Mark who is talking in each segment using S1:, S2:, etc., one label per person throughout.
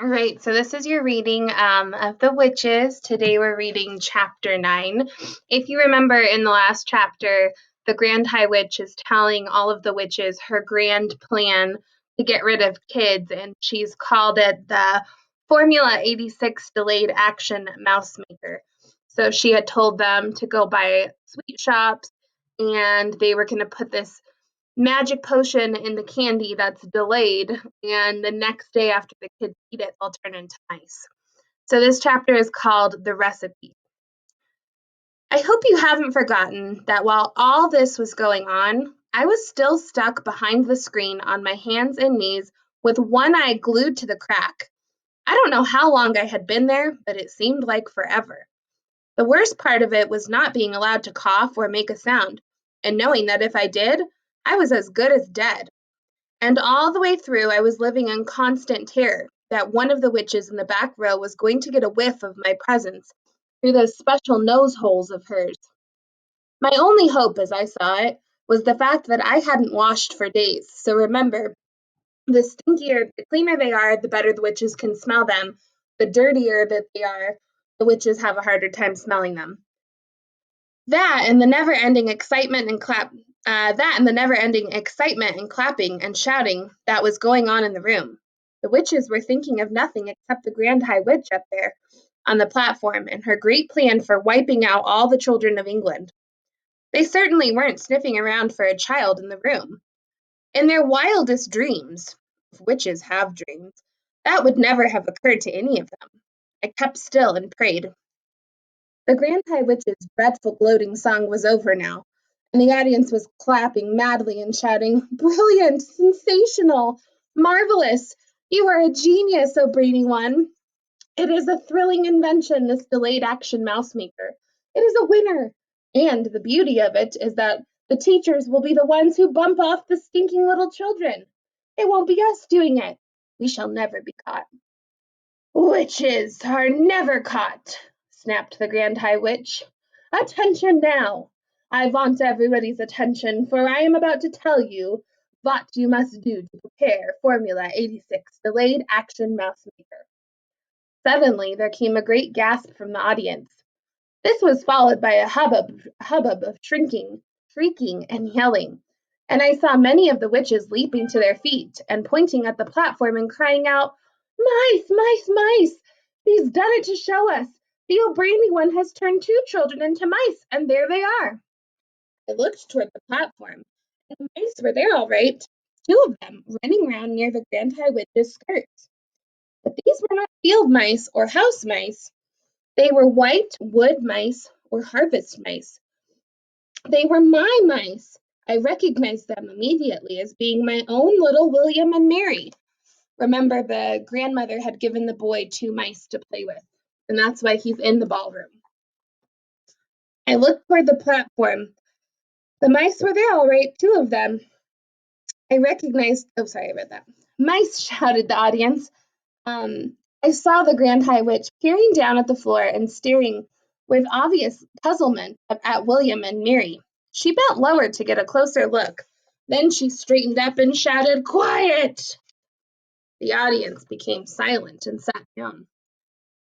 S1: All right, so this is your reading of the witches. Today we're reading chapter 9. If you remember in the last chapter, the Grand High Witch is telling all of the witches her grand plan to get rid of kids, and she's called it the Formula 86 Delayed Action Mouse Maker. So she had told them to go by sweet shops, and they were going to put this magic potion in the candy that's delayed, and the next day after the kids eat it, they'll turn into mice. So this chapter is called The Recipe. I hope you haven't forgotten that while all this was going on, I was still stuck behind the screen on my hands and knees with one eye glued to the crack. I don't know how long I had been there, but it seemed like forever. The worst part of it was not being allowed to cough or make a sound, and knowing that if I did, I was as good as dead. And all the way through, I was living in constant terror that one of the witches in the back row was going to get a whiff of my presence through those special nose holes of hers. My only hope, as I saw it, was the fact that I hadn't washed for days. So remember, the cleaner they are, the better the witches can smell them. The dirtier that they are, the witches have a harder time smelling them. That and the never-ending excitement and clapping and shouting that was going on in the room. The witches were thinking of nothing except the Grand High Witch up there on the platform and her great plan for wiping out all the children of England. They certainly weren't sniffing around for a child in the room. In their wildest dreams, if witches have dreams, that would never have occurred to any of them. I kept still and prayed. The Grand High Witch's dreadful gloating song was over now, and the audience was clapping madly and shouting, "Brilliant! Sensational! Marvelous! You are a genius, O brainy one! It is a thrilling invention, this delayed action mouse maker. It is a winner! And the beauty of it is that the teachers will be the ones who bump off the stinking little children. It won't be us doing it. We shall never be caught." "Witches are never caught," snapped the Grand High Witch. "Attention now! I want everybody's attention, for I am about to tell you what you must do to prepare Formula 86 Delayed Action Mouse Maker." Suddenly there came a great gasp from the audience. This was followed by a hubbub of shrieking, and yelling, and I saw many of the witches leaping to their feet and pointing at the platform and crying out, "Mice, mice, mice! He's done it to show us! The O'Brady one has turned 2 children into mice, and there they are!" I looked toward the platform, and the mice were there all right, 2 of them running round near the Grand High Witch's skirts. But these were not field mice or house mice. They were white wood mice or harvest mice. They were my mice. I recognized them immediately as being my own little William and Mary. Remember, the grandmother had given the boy 2 mice to play with, and that's why he's in the ballroom. I looked toward the platform. The mice were there all right, 2 of them. I read that. "Mice," shouted the audience. I saw the Grand High Witch peering down at the floor and staring with obvious puzzlement at William and Mary. She bent lower to get a closer look. Then she straightened up and shouted, "Quiet!" The audience became silent and sat down.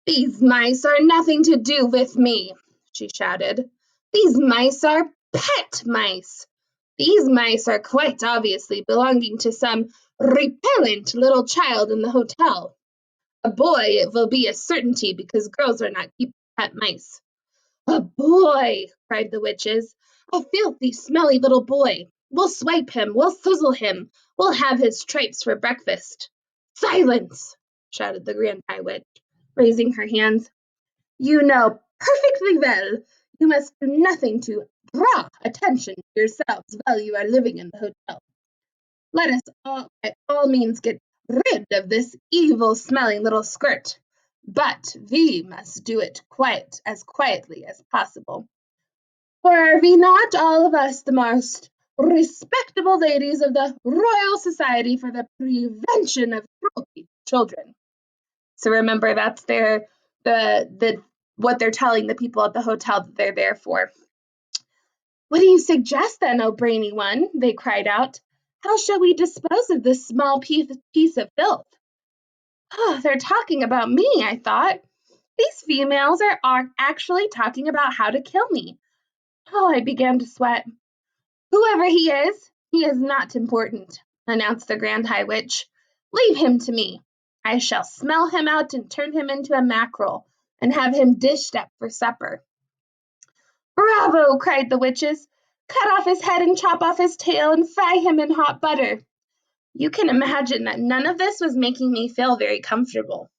S1: "These mice are nothing to do with me," she shouted. "These mice are pet mice. These mice are quite obviously belonging to some repellent little child in the hotel. A boy it will be a certainty because girls are not keeping pet mice." "A boy!" cried the witches. "A filthy, smelly little boy. We'll swipe him, we'll sizzle him, we'll have his stripes for breakfast." "Silence!" shouted the Grand High Witch, raising her hands. "You know perfectly well you must do nothing to draw attention to yourselves while you are living in the hotel. Let us all, by all means, get rid of this evil-smelling little skirt, but we must do it as quietly as possible. For are we not all of us the most respectable ladies of the Royal Society for the Prevention of Cruelty to Children?" So remember, that's what they're telling the people at the hotel that they're there for. "What do you suggest then, O brainy one?" they cried out. "How shall we dispose of this small piece of filth?" Oh, they're talking about me, I thought. These females are actually talking about how to kill me. Oh, I began to sweat. Whoever he is not important, announced the Grand High Witch. Leave him to me. I shall smell him out and turn him into a mackerel, and have him dished up for supper. Bravo! Cried the witches. Cut off his head and chop off his tail and fry him in hot butter. You can imagine that none of this was making me feel very comfortable.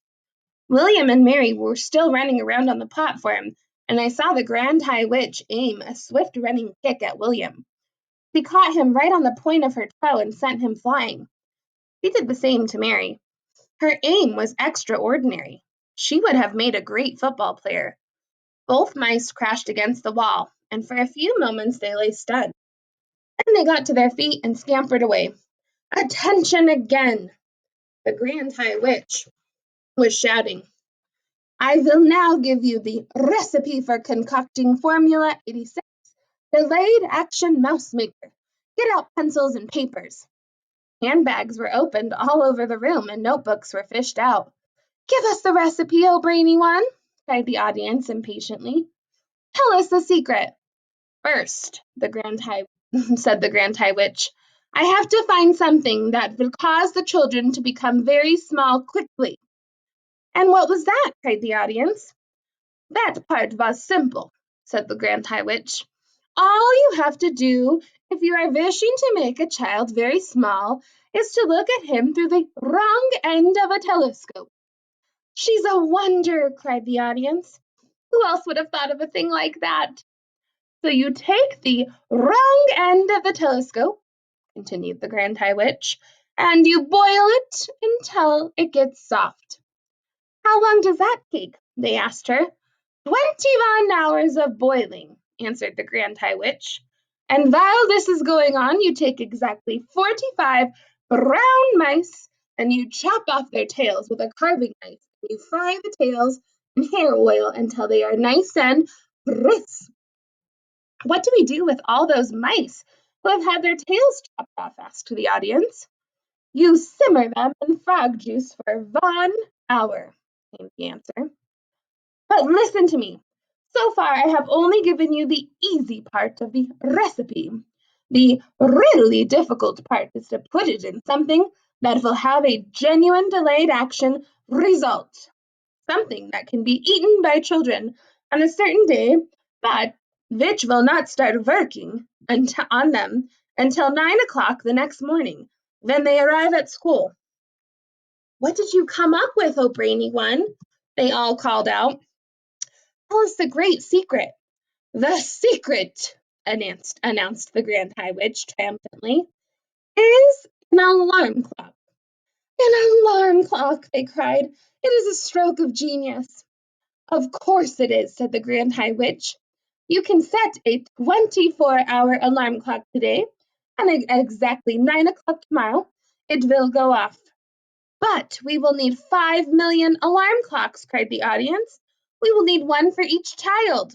S1: William and Mary were still running around on the platform, and I saw the Grand High Witch aim a swift running kick at William. She caught him right on the point of her toe and sent him flying. She did the same to Mary. Her aim was extraordinary. She would have made a great football player. Both mice crashed against the wall, and for a few moments they lay stunned. Then they got to their feet and scampered away. Attention again! The Grand High Witch was shouting. I will now give you the recipe for concocting Formula 86, Delayed Action Mouse Maker. Get out pencils and papers. Handbags were opened all over the room and notebooks were fished out. Give us the recipe, oh brainy one, cried the audience impatiently. Tell us the secret. First, said the Grand High Witch, I have to find something that will cause the children to become very small quickly. And what was that? Cried the audience. That part was simple, said the Grand High Witch. All you have to do, if you are wishing to make a child very small, is to look at him through the wrong end of a telescope. She's a wonder, cried the audience. Who else would have thought of a thing like that? So you take the wrong end of the telescope, continued the Grand High Witch, and you boil it until it gets soft. How long does that take? They asked her. 21 hours of boiling, answered the Grand High Witch. And while this is going on, you take exactly 45 brown mice and you chop off their tails with a carving knife. You fry the tails in hair oil until they are nice and crisp. What do we do with all those mice who have had their tails chopped off? Asked the audience. You simmer them in frog juice for 1 hour, came the answer. But listen to me. So far, I have only given you the easy part of the recipe. The really difficult part is to put it in something that will have a genuine delayed action result. Something that can be eaten by children on a certain day, but which will not start working on them until 9 o'clock the next morning, when they arrive at school. What did you come up with, oh brainy one? They all called out. Tell us the great secret. The secret, announced the Grand High Witch triumphantly, is an alarm clock. An alarm clock, they cried. It is a stroke of genius. Of course it is, said the Grand High Witch. You can set a 24-hour alarm clock today, and at exactly 9 o'clock tomorrow, it will go off. But we will need 5 million alarm clocks, cried the audience. We will need one for each child.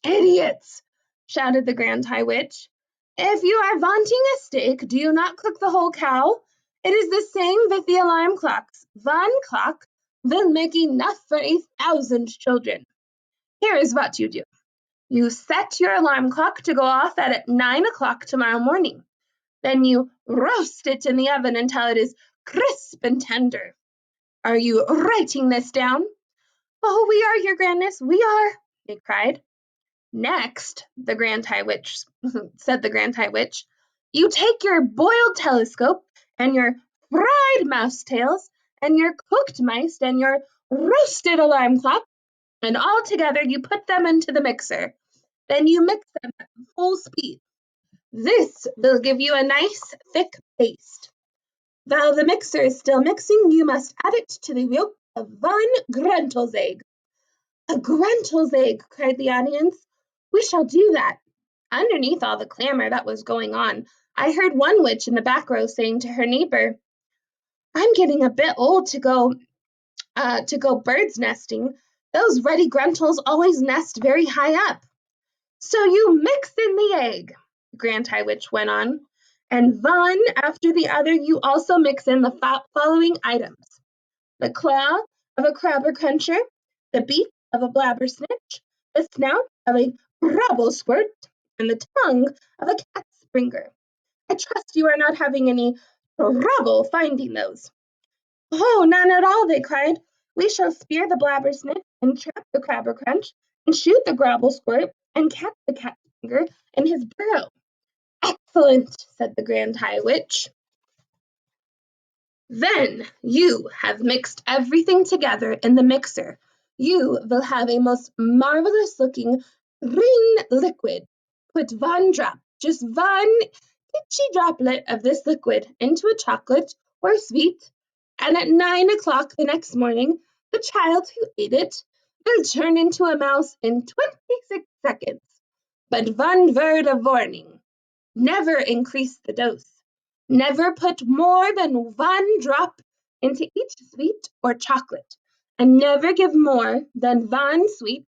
S1: Idiots, shouted the Grand High Witch. If you are wanting a steak, do you not cook the whole cow? It is the same with the alarm clocks. One clock will make enough for 1,000 children. Here is what you do. You set your alarm clock to go off at 9 o'clock tomorrow morning. Then you roast it in the oven until it is crisp and tender. Are you writing this down? Oh, we are, your grandness, we are, they cried. Next, the Grand High Witch said the Grand High Witch, you take your boiled telescope and your fried mouse tails and your cooked mice and your roasted alarm clock, and all together you put them into the mixer. Then you mix them at full speed. This will give you a nice thick paste. While the mixer is still mixing, you must add it to the yolk of one Grentel's egg. A Grentel's egg, cried the audience. We shall do that. Underneath all the clamor that was going on, I heard one witch in the back row saying to her neighbor, I'm getting a bit old to go bird's nesting. Those ruddy Grentles always nest very high up. So you mix in the egg, the Grand High Witch went on, and one after the other you also mix in the following items. the claw of a crabber cruncher, the beak of a blabber snitch, the snout of a grabble squirt, and the tongue of a cat springer. I trust you are not having any trouble finding those. Oh, none at all, they cried. We shall spear the blabber snitch and trap the crabber crunch and shoot the grabble squirt and catch the cat springer in his burrow. Excellent, said the Grand High Witch. Then you have mixed everything together in the mixer. You will have a most marvelous looking green liquid. Put one drop, just one itchy droplet of this liquid into a chocolate or sweet, and at 9 o'clock the next morning, the child who ate it will turn into a mouse in 26 seconds. But one word of warning. Never increase the dose. Never put more than one drop into each sweet or chocolate, and never give more than one sweet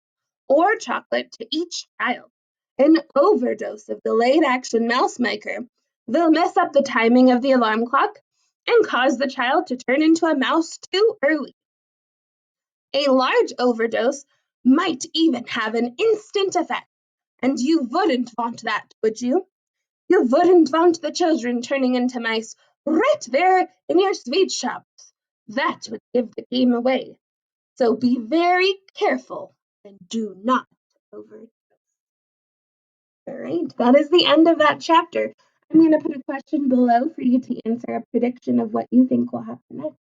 S1: or chocolate to each child. An overdose of delayed action mouse maker will mess up the timing of the alarm clock and cause the child to turn into a mouse too early. A large overdose might even have an instant effect, and you wouldn't want that, would you? You wouldn't want the children turning into mice right there in your sweet shops. That would give the game away. So be very careful and do not overdose. All right, that is the end of that chapter. I'm going to put a question below for you to answer a prediction of what you think will happen next.